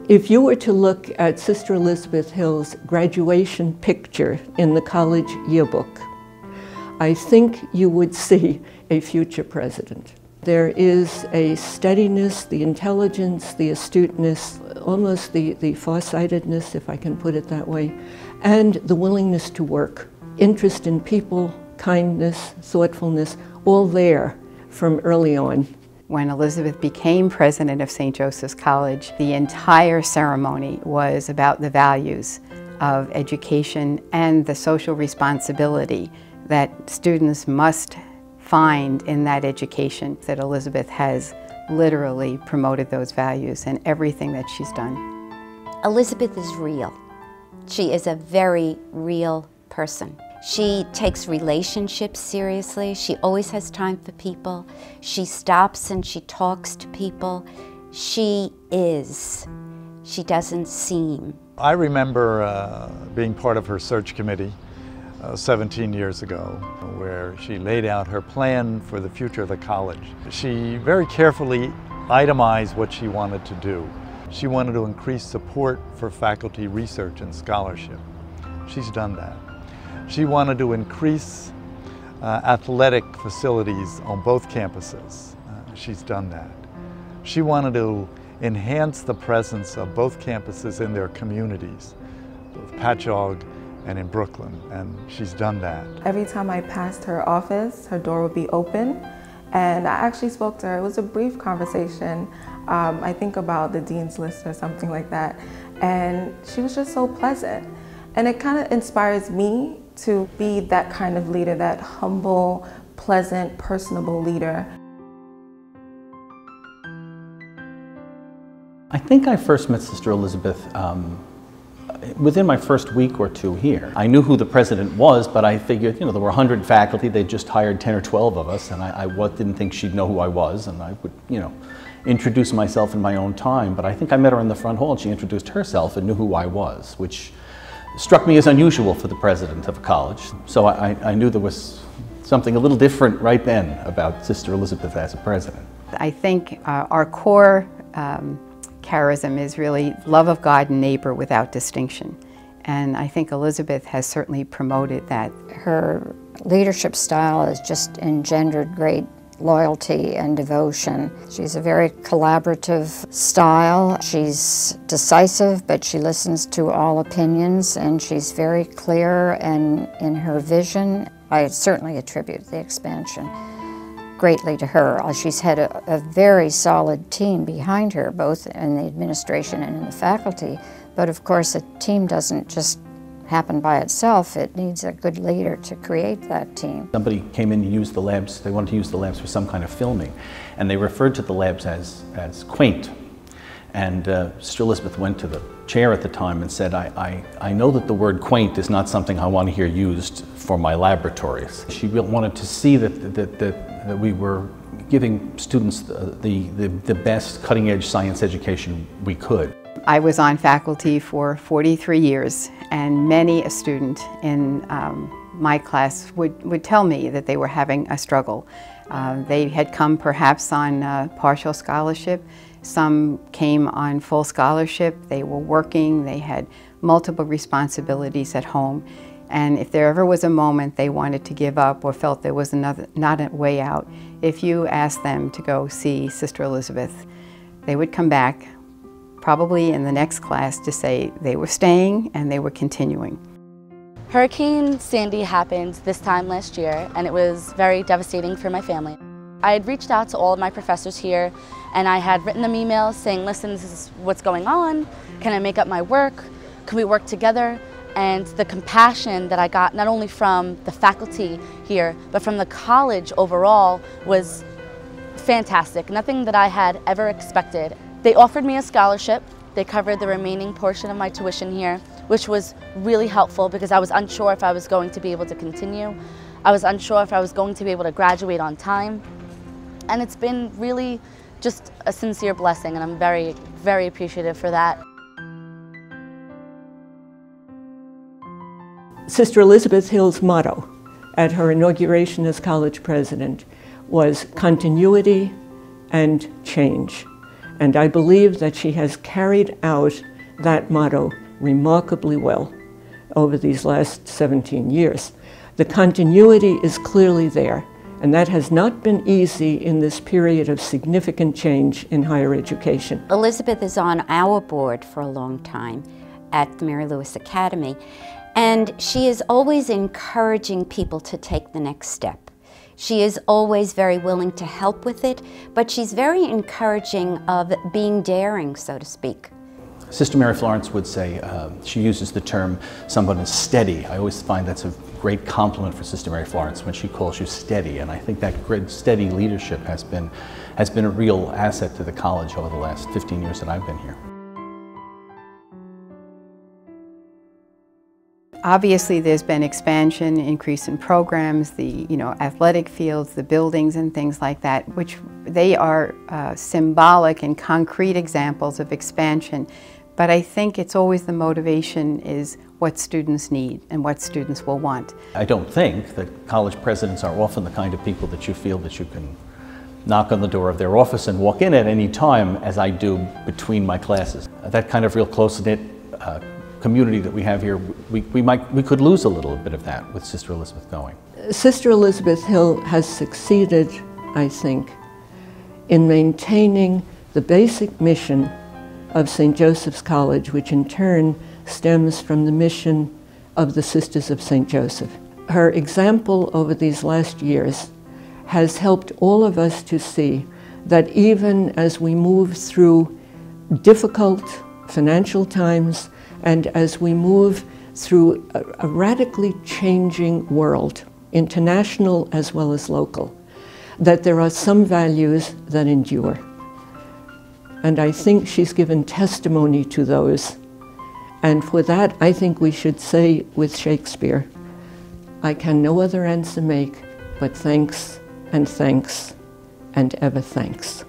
If you were to look at Sister Elizabeth Hill's graduation picture in the college yearbook, I think you would see a future president. There is a steadiness, the intelligence, the astuteness, almost the farsightedness, if I can put it that way, and the willingness to work. Interest in people, kindness, thoughtfulness, all there from early on. When Elizabeth became president of St. Joseph's College, the entire ceremony was about the values of education and the social responsibility that students must find in that education. That Elizabeth has literally promoted those values in everything that she's done. Elizabeth is real. She is a very real person. She takes relationships seriously. She always has time for people. She stops and she talks to people. She is. She doesn't seem. I remember being part of her search committee 17 years ago, where she laid out her plan for the future of the college. She very carefully itemized what she wanted to do. She wanted to increase support for faculty research and scholarship. She's done that. She wanted to increase athletic facilities on both campuses. She's done that. She wanted to enhance the presence of both campuses in their communities, both Patchogue and in Brooklyn, and she's done that. Every time I passed her office, her door would be open, and I actually spoke to her. It was a brief conversation, I think about the dean's list or something like that, and she was just so pleasant. And it kind of inspires me to be that kind of leader, that humble, pleasant, personable leader. I think I first met Sister Elizabeth within my first week or two here. I knew who the president was, but I figured, there were 100 faculty, they just hired 10 or 12 of us, and I didn't think she'd know who I was, and I would, introduce myself in my own time. But I think I met her in the front hall, and she introduced herself and knew who I was, which struck me as unusual for the president of a college. So I knew there was something a little different right then about Sister Elizabeth as a president. I think our core charism is really love of God and neighbor without distinction. And I think Elizabeth has certainly promoted that. Her leadership style has just engendered great loyalty and devotion. She's a very collaborative style. She's decisive, but she listens to all opinions, and she's very clear and in her vision. I certainly attribute the expansion greatly to her. She's had a very solid team behind her, both in the administration and in the faculty. But of course, a team doesn't just happen by itself. It needs a good leader to create that team. Somebody came in to use the labs, they wanted to use the labs for some kind of filming, and they referred to the labs as quaint. And Sister Elizabeth went to the chair at the time and said, I know that the word quaint is not something I want to hear used for my laboratories. She wanted to see that we were giving students the best cutting-edge science education we could. I was on faculty for 43 years, and many a student in my class would tell me that they were having a struggle. They had come perhaps on partial scholarship. Some came on full scholarship. They were working. They had multiple responsibilities at home. And if there ever was a moment they wanted to give up or felt there was not a way out, if you asked them to go see Sister Elizabeth, they would come back probably in the next class to say they were staying and they were continuing. Hurricane Sandy happened this time last year, and it was very devastating for my family. I had reached out to all of my professors here, and I had written them emails saying, listen, this is what's going on. Can I make up my work? Can we work together? And the compassion that I got, not only from the faculty here, but from the college overall, was fantastic. Nothing that I had ever expected. They offered me a scholarship. They covered the remaining portion of my tuition here, which was really helpful because I was unsure if I was going to be able to continue. I was unsure if I was going to be able to graduate on time. And it's been really just a sincere blessing, and I'm very, very appreciative for that. Sister Elizabeth Hill's motto at her inauguration as college president was continuity and change. And I believe that she has carried out that motto remarkably well over these last 17 years. The continuity is clearly there, and that has not been easy in this period of significant change in higher education. Elizabeth is on our board for a long time at the Mary Louis Academy, and she is always encouraging people to take the next step. She is always very willing to help with it, but she's very encouraging of being daring, so to speak. Sister Mary Florence would say, she uses the term, someone is steady. I always find that's a great compliment for Sister Mary Florence when she calls you steady, and I think that great steady leadership has been a real asset to the college over the last 15 years that I've been here. Obviously, there's been expansion, increase in programs, the athletic fields, the buildings and things like that, which they are symbolic and concrete examples of expansion. But I think it's always the motivation is what students need and what students will want. I don't think that college presidents are often the kind of people that you feel that you can knock on the door of their office and walk in at any time, as I do between my classes. That kind of real close-knit community that we have here, we could lose a little bit of that with Sister Elizabeth going. Sister Elizabeth Hill has succeeded, I think, in maintaining the basic mission of St. Joseph's College, which in turn stems from the mission of the Sisters of St. Joseph. Her example over these last years has helped all of us to see that even as we move through difficult financial times and as we move through a radically changing world, international as well as local, that there are some values that endure. And I think she's given testimony to those. And for that, I think we should say with Shakespeare, I can no other answer make but thanks and thanks and ever thanks.